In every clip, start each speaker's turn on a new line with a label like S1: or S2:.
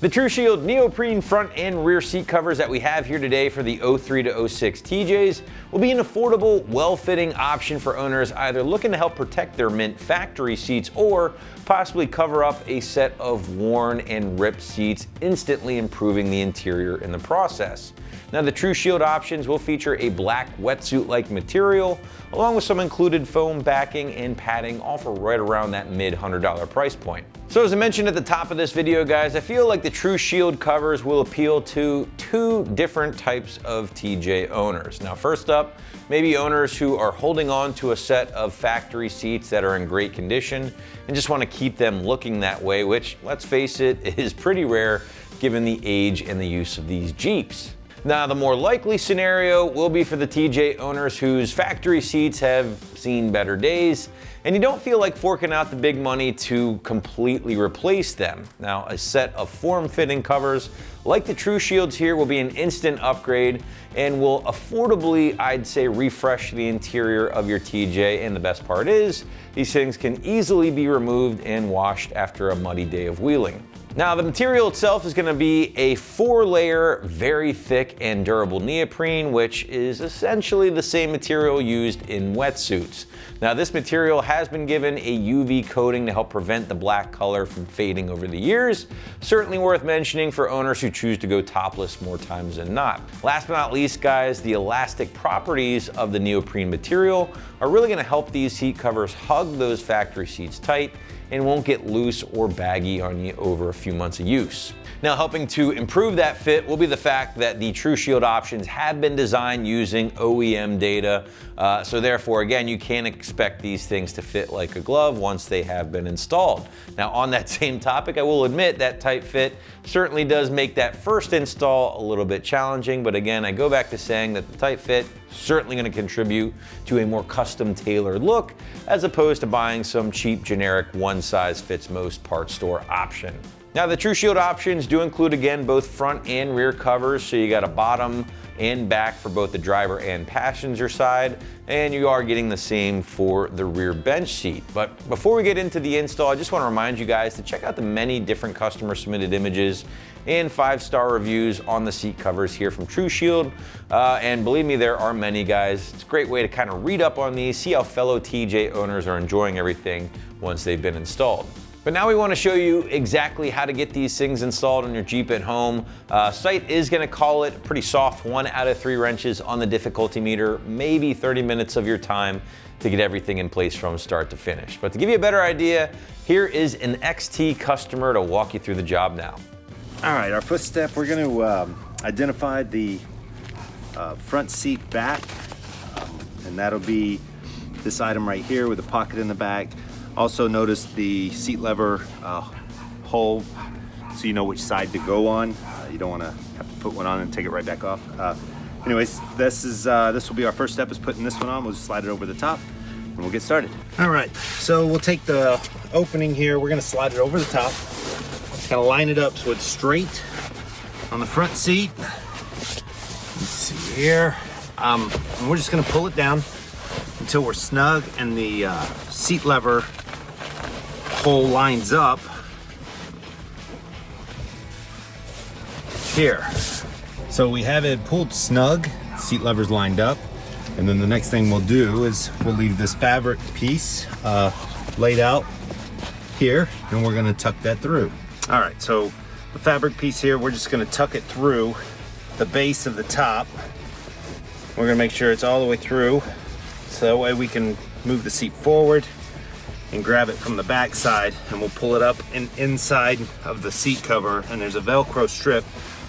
S1: The TruShield neoprene front and rear seat covers that we have here today for the 03 to 06 TJs will be an affordable, well-fitting option for owners either looking to help protect their mint factory seats or possibly cover up a set of worn and ripped seats, instantly improving the interior in the process. Now, the TruShield options will feature a black wetsuit-like material, along with some included foam backing and padding, all for right around that mid-$100 price point. So as I mentioned at the top of this video, guys, I feel like the TruShield covers will appeal to two different types of TJ owners. Now, first up, maybe owners who are holding on to a set of factory seats that are in great condition and just want to keep them looking that way, which, let's face it, is pretty rare given the age and the use of these Jeeps. Now, the more likely scenario will be for the TJ owners whose factory seats have seen better days, and you don't feel like forking out the big money to completely replace them. Now, a set of form-fitting covers like the TruShields here will be an instant upgrade and will affordably, I'd say, refresh the interior of your TJ. And the best part is, these things can easily be removed and washed after a muddy day of wheeling. Now, the material itself is going to be a 4-layer, very thick and durable neoprene, which is essentially the same material used in wetsuits. Now, this material has been given a UV coating to help prevent the black color from fading over the years. Certainly worth mentioning for owners who choose to go topless more times than not. Last but not least, guys, the elastic properties of the neoprene material are really going to help these seat covers hug those factory seats tight and won't get loose or baggy on you over a few months of use. Now, helping to improve that fit will be the fact that the TruShield options have been designed using OEM data. So therefore, again, you can't expect these things to fit like a glove once they have been installed. Now, on that same topic, I will admit that tight fit certainly does make that first install a little bit challenging. But again, I go back to saying that the tight fit certainly going to contribute to a more custom tailored look as opposed to buying some cheap generic one size fits most parts store option. Now, the TruShield options do include, again, both front and rear covers, so you got a bottom and back for both the driver and passenger side, and you are getting the same for the rear bench seat. But before we get into the install, I just want to remind you guys to check out the many different customer submitted images and 5-star reviews on the seat covers here from TruShield. And believe me, there are many, guys. It's a great way to kind of read up on these, see how fellow TJ owners are enjoying everything once they've been installed. But now we want to show you exactly how to get these things installed on your Jeep at home. Site is going to call it a pretty soft 1 out of 3 wrenches on the difficulty meter, maybe 30 minutes of your time to get everything in place from start to finish. But to give you a better idea, here is an XT customer to walk you through the job now.
S2: All right, our first step, we're going to identify the front seat back, and that'll be this item right here with a pocket in the back. Also notice the seat lever hole, so you know which side to go on. You don't want to have to put one on and take it right back off. Anyways, this will be our first step, is putting this one on. We'll just slide it over the top and we'll get started. All right, so we'll take the opening here. We're going to slide it over the top, kind of line it up so it's straight on the front seat. Let's see here. And we're just going to pull it down until we're snug and the seat lever hole lines up here. So we have it pulled snug, seat levers lined up, and then the next thing we'll do is we'll leave this fabric piece laid out here, and we're going to tuck that through. All right, so the fabric piece here, we're just going to tuck it through the base of the top. We're going to make sure it's all the way through, so that way we can move the seat forward and grab it from the back side, and we'll pull it up and inside of the seat cover, and there's a Velcro strip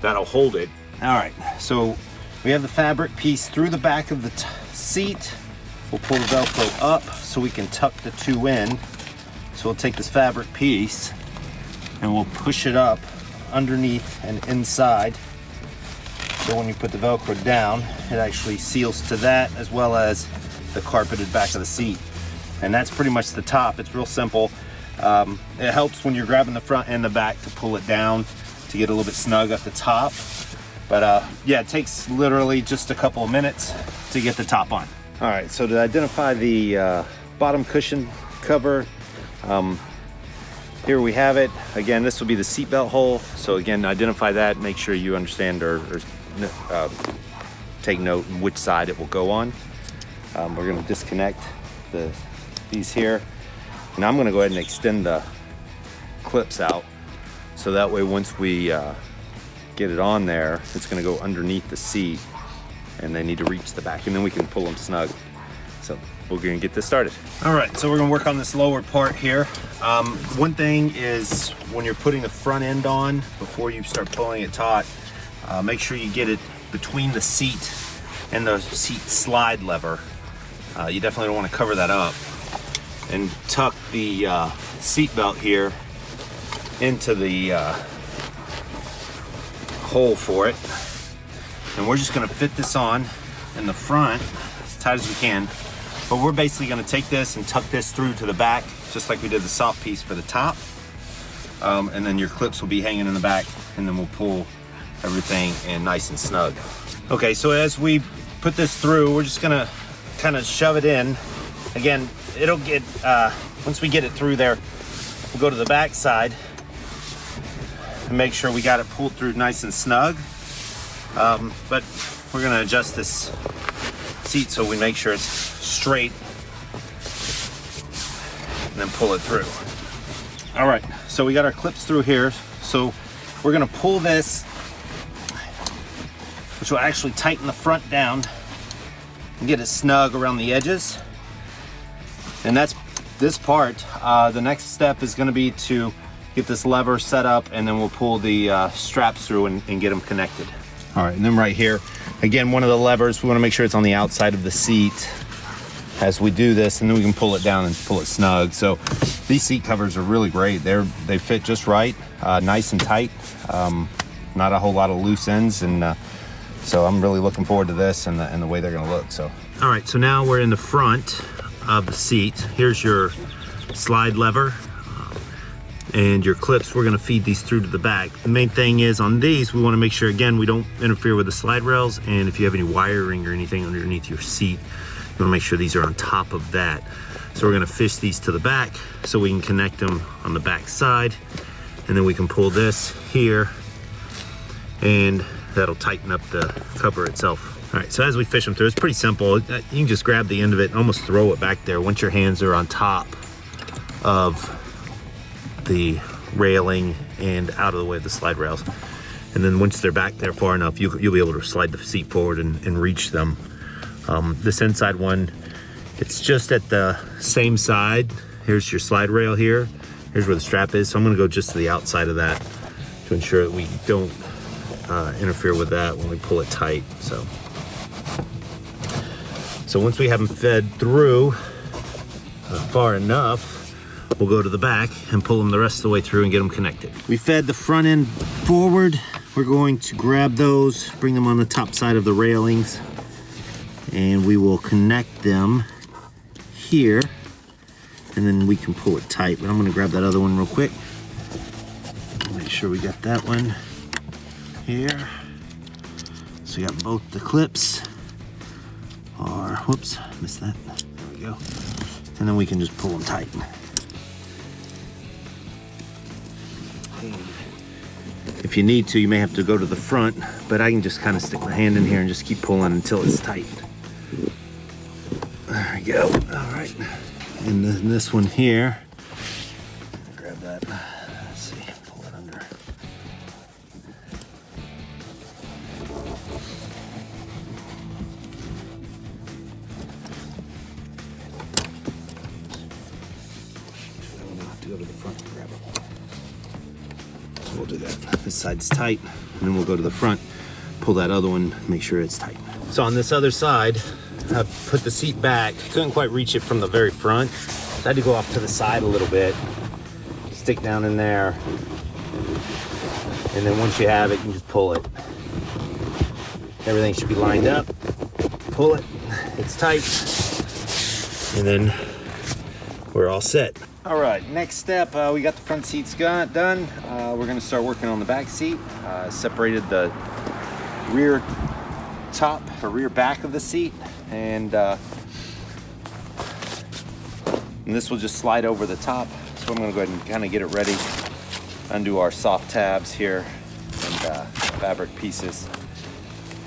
S2: that'll hold it. All right, so we have the fabric piece through the back of the seat. We'll pull the Velcro up so we can tuck the two in. So we'll take this fabric piece and we'll push it up underneath and inside. So when you put the Velcro down, it actually seals to that, as well as the carpeted back of the seat. And that's pretty much the top. It's real simple. It helps when you're grabbing the front and the back to pull it down to get a little bit snug at the top. But yeah, it takes literally just a couple of minutes to get the top on. All right, so to identify the bottom cushion cover, here we have it. Again, this will be the seatbelt hole. So again, identify that, make sure you understand or take note which side it will go on. We're gonna disconnect these here. And I'm gonna go ahead and extend the clips out. So that way, once we get it on there, it's gonna go underneath the seat and they need to reach the back and then we can pull them snug. So we're gonna get this started. All right, so we're gonna work on this lower part here. One thing is when you're putting the front end on, before you start pulling it taut, make sure you get it between the seat and the seat slide lever. You definitely don't wanna cover that up. And tuck the seat belt here into the hole for it. And we're just gonna fit this on in the front as tight as we can. But we're basically gonna take this and tuck this through to the back, just like we did the soft piece for the top. And then your clips will be hanging in the back, and then we'll pull everything in nice and snug. Okay, so as we put this through, we're just gonna kind of shove it in. Again, it'll get, once we get it through there, we'll go to the back side and make sure we got it pulled through nice and snug. But we're gonna adjust this seat so we make sure it's straight and then pull it through. All right, so we got our clips through here. So we're gonna pull this, which will actually tighten the front down and get it snug around the edges. And that's this part. The next step is gonna be to get this lever set up, and then we'll pull the straps through and get them connected. All right, and then right here, again, one of the levers, we wanna make sure it's on the outside of the seat as we do this, and then we can pull it down and pull it snug. So these seat covers are really great. They fit just right, nice and tight, not a whole lot of loose ends, and so I'm really looking forward to this and the way they're gonna look. So, all right, so now we're in the front of the seat. Here's your slide lever and your clips. We're gonna feed these through to the back. The main thing is on these, we wanna make sure, again, we don't interfere with the slide rails, and if you have any wiring or anything underneath your seat, you wanna make sure these are on top of that. So we're gonna fish these to the back so we can connect them on the back side, and then we can pull this here, and that'll tighten up the cover itself. All right, so as we fish them through, it's pretty simple. You can just grab the end of it and almost throw it back there once your hands are on top of the railing and out of the way of the slide rails. And then once they're back there far enough, you'll be able to slide the seat forward and reach them. This inside one, it's just at the same side. Here's your slide rail here. Here's where the strap is. So I'm gonna go just to the outside of that to ensure that we don't interfere with that when we pull it tight. So once we have them fed through far enough, we'll go to the back and pull them the rest of the way through and get them connected. We fed the front end forward. We're going to grab those, bring them on the top side of the railings, and we will connect them here, and then we can pull it tight. But I'm gonna grab that other one real quick. Make sure we got that one here. So we got both the clips, or whoops, missed that. There we go. And then we can just pull them tight. If you need to, you may have to go to the front, but I can just kind of stick my hand in here and just keep pulling until it's tight. There we go. All right. And then this one here, grab that. Let's see, pull it under. I'll have to go to the front and grab it. So we'll do that. This side's tight, and then we'll go to the front, pull that other one, make sure it's tight. So on this other side, I put the seat back. Couldn't quite reach it from the very front. So I had to go off to the side a little bit, stick down in there, and then once you have it, you can just pull it. Everything should be lined up. Pull it, it's tight, and then we're all set. All right, next step, we got the front seats done. We're gonna start working on the back seat. Separated the rear top or rear back of the seat, and this will just slide over the top. So I'm gonna go ahead and kind of get it ready. Undo our soft tabs here and fabric pieces.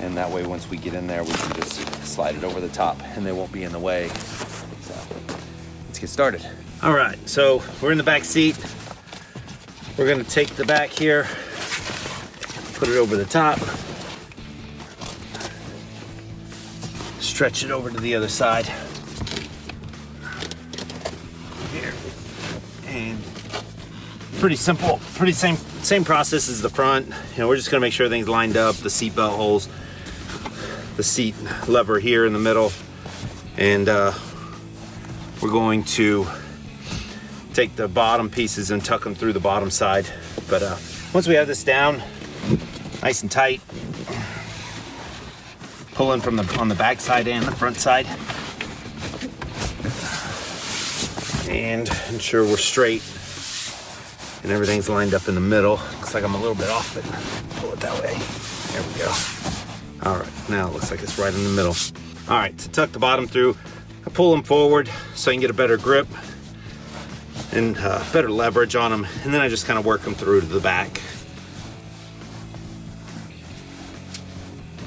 S2: And that way, once we get in there, we can just slide it over the top and they won't be in the way. So let's get started. All right, so we're in the back seat. We're gonna take the back here, put it over the top, stretch it over to the other side. Here, and pretty simple, same process as the front. You know, we're just gonna make sure everything's lined up, the seat belt holes, the seat lever here in the middle, and we're going to take the bottom pieces and tuck them through the bottom side. But once we have this down, nice and tight, pulling from on the back side and the front side, and ensure we're straight and everything's lined up in the middle. Looks like I'm a little bit off, but pull it that way. There we go. All right, now it looks like it's right in the middle. All right, to tuck the bottom through, I pull them forward so I can get a better grip and better leverage on them, and then I just kind of work them through to the back.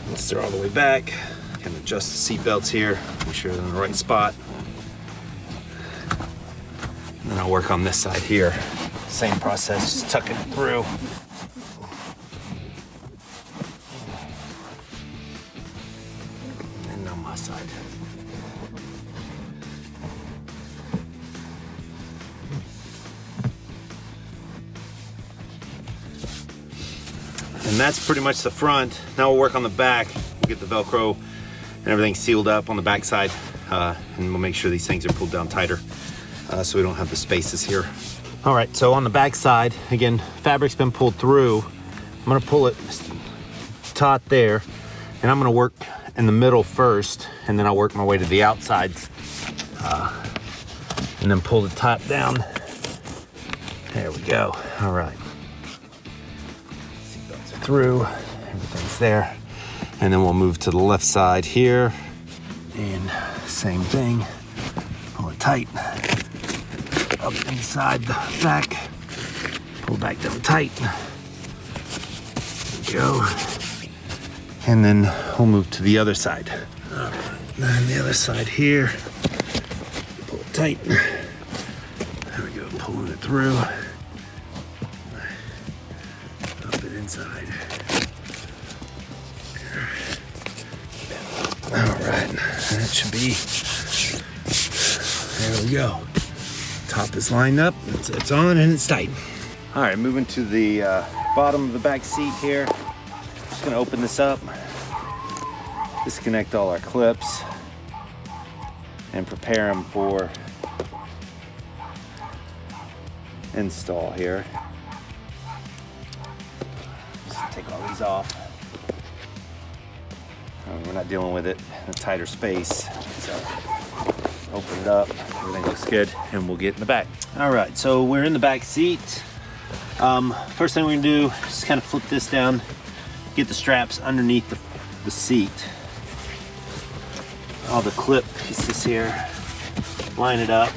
S2: Once they're all the way back, I can adjust the seat belts here, make sure they're in the right spot. And then I'll work on this side here. Same process, just tuck it through. And on my side. And that's pretty much the front. Now we'll work on the back. We'll get the Velcro and everything sealed up on the back side. And we'll make sure these things are pulled down tighter so we don't have the spaces here. All right, so on the back side, again, fabric's been pulled through. I'm gonna pull it taut there, and I'm gonna work in the middle first, and then I'll work my way to the outsides, and then pull the top down. There we go, all right. Seatbelts are through, everything's there. And then we'll move to the left side here, and same thing, pull it tight. Up inside the back, pull back down tight. There we go. And then we'll move to the other side. All right, then the other side here, pull it tight. There we go, pulling it through. Up it inside. All right, that should be, there we go. Top is lined up, it's on and it's tight. All right, moving to the bottom of the back seat here. Just gonna open this up, disconnect all our clips, and prepare them for install here. Just take all these off. We're not dealing with it in a tighter space, so open it up, everything looks good, and we'll get in the back. All right, so we're in the back seat. First thing we're gonna do is just kind of flip this down, get the straps underneath the seat. All the clip pieces here, line it up.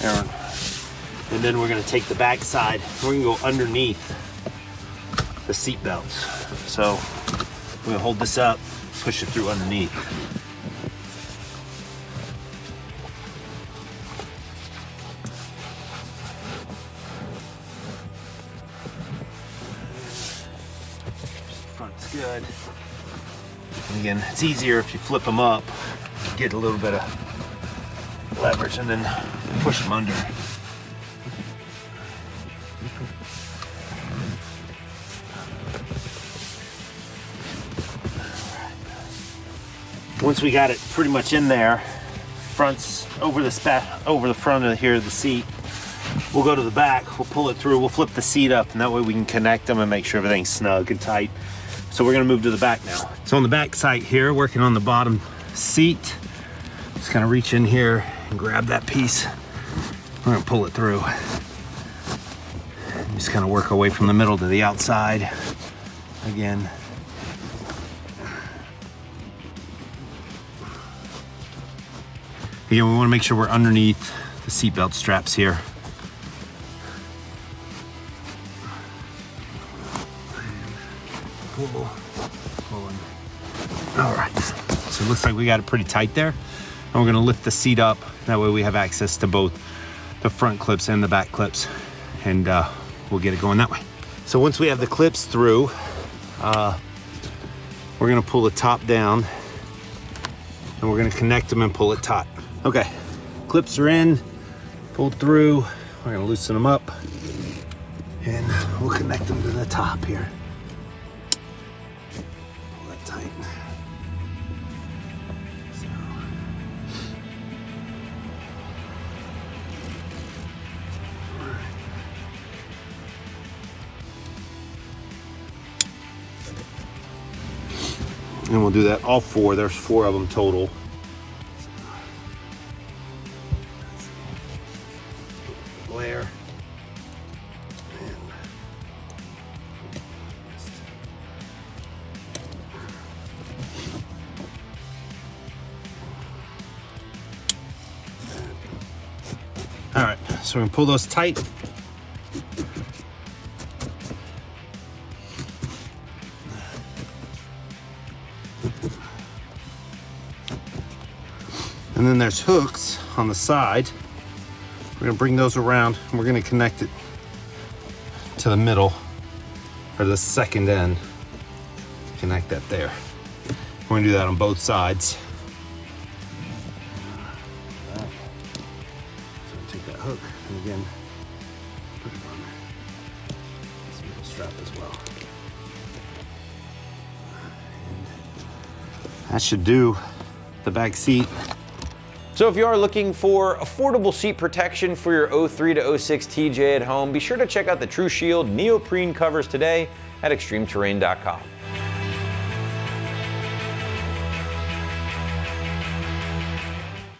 S2: And then we're gonna take the back side, we're gonna go underneath the seat belts. So we'll hold this up, push it through underneath. Front's good. And again, it's easier if you flip them up, get a little bit of leverage, and then push them under. Once we got it pretty much in there, front's over the front of here of the seat, we'll go to the back, we'll pull it through, we'll flip the seat up, and that way we can connect them and make sure everything's snug and tight. So we're gonna move to the back now. So on the back side here, working on the bottom seat, just gonna reach in here and grab that piece. We're gonna pull it through. Just kind of work our way from the middle to the outside. Again. Again, we want to make sure we're underneath the seatbelt straps here. Pull. All right, so it looks like we got it pretty tight there. And we're gonna lift the seat up. That way we have access to both the front clips and the back clips. And we'll get it going that way. So once we have the clips through, we're gonna pull the top down and we're gonna connect them and pull it taut. Okay, clips are in, pulled through. We're gonna loosen them up and we'll connect them to the top here. Pull that tight. So. And we'll do that all four. There's 4 of them total. Glare. All right, so we're gonna pull those tight. And then there's hooks on the side. We're gonna bring those around and we're gonna connect it to the middle, or the second end. Connect that there. We're gonna do that on both sides. So take that hook and again, put it on this middle strap as well. And that should do the back seat.
S1: So if you are looking for affordable seat protection for your 03 to 06 TJ at home, be sure to check out the TruShield neoprene covers today at extremeterrain.com.